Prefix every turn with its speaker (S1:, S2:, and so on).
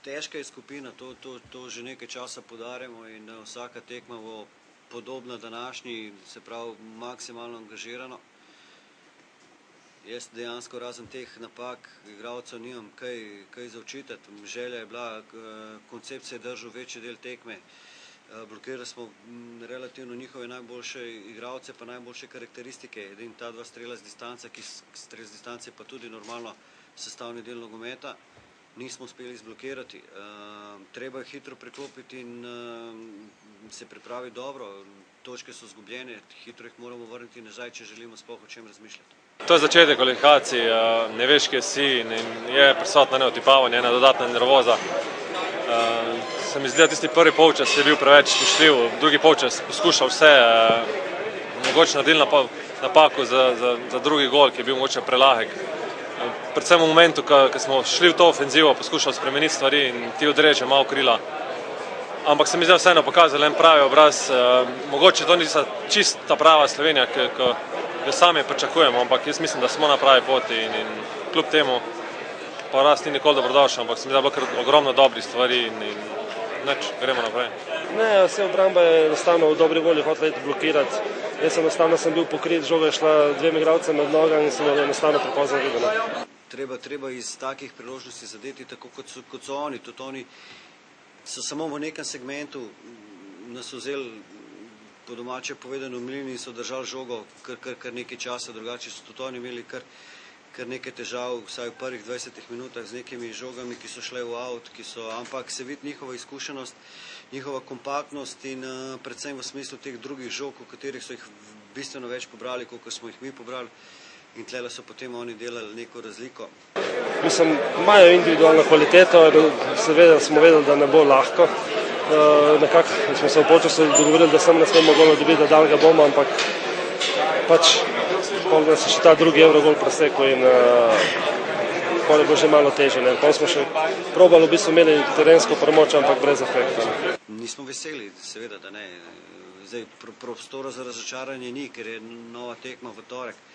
S1: Težka je skupina, to že nekaj časa poudarjamo in vsaka tekma bo podobna današnji, se pravi maksimalno angažirano. Jaz dejansko razen teh napak igralcev nimam kaj za očitati. Želja je bila, koncept se je držal večji del tekme. Blokirali smo relativno njihove najboljše igralce pa najboljše karakteristike. In ta dva strela z distance, ki strel z distance pa tudi normalno sestavni del nogometa, nismo uspeli zblokirati. Treba je hitro preklopiti in se pripraviti dobro. Točke so izgubljene, hitro jih moramo vrniti nazaj, če želimo sploh o čem razmišljati.
S2: To je začetek kvalifikacij, ne veš, kje si in je prisotna neotipavanje, ena dodatna nervoza. Se mi zdi, da tisti prvi polčas je bil preveč mišljiv, drugi polčas poskušal vse, mogoče naredili napako za drugi gol, ki je bil mogoče prelahek. Predvsem v momentu, ko smo šli v to ofenzivo, poskušali spremeniti stvari in ti odreče malo krila. Ampak se mi zdi vseeno pokazali en pravi obraz, mogoče to niso čista prava Slovenija, ki jo sami pričakujemo, ampak jaz mislim, da smo na pravi poti in kljub temu poraz ni nikoli dobrodošel, ampak se mi zdi, da je bilo kar ogromno dobrih stvari in nič, gremo naprej.
S3: Ne, vse obramba je enostavno v dobri volji hotela blokirati. Jaz enostavno sem bil pokrit, žoga je šla dvema igralcema od noga in sem jo enostavno prepozno videla.
S1: Treba iz takih priložnosti zadeti tako, kot so oni. Tudi oni so samo v nekem segmentu nas vzeli, po domače povedano, milini in so držali žogo kar nekaj časa, drugače so tudi oni imeli kar nekaj težav, vsaj v prvih 20 minutah z nekimi žogami, ki so šle v out, ampak se vidi njihova izkušenost, njihova kompaktnost in predvsem v smislu teh drugih žog, v katerih so jih bistveno več pobrali, koliko smo jih mi pobrali. In tlele so potem oni delali neko razliko.
S3: Mislim, imajo individualno kvaliteto, seveda smo vedeli, da ne bo lahko. Nekako smo se v polčasu dogovorili, da samo ne smemo gola dobiti, da dal ga bomo, ampak pač da se še ta drugi Eurogol presekal in pol je bilo že malo teže. Pol smo še probali, v bistvu imeli terensko premoč, ampak brez efekta.
S1: Nismo veseli, seveda, da ne. Zdaj prostora za razočaranje ni, ker je nova tekma v torek.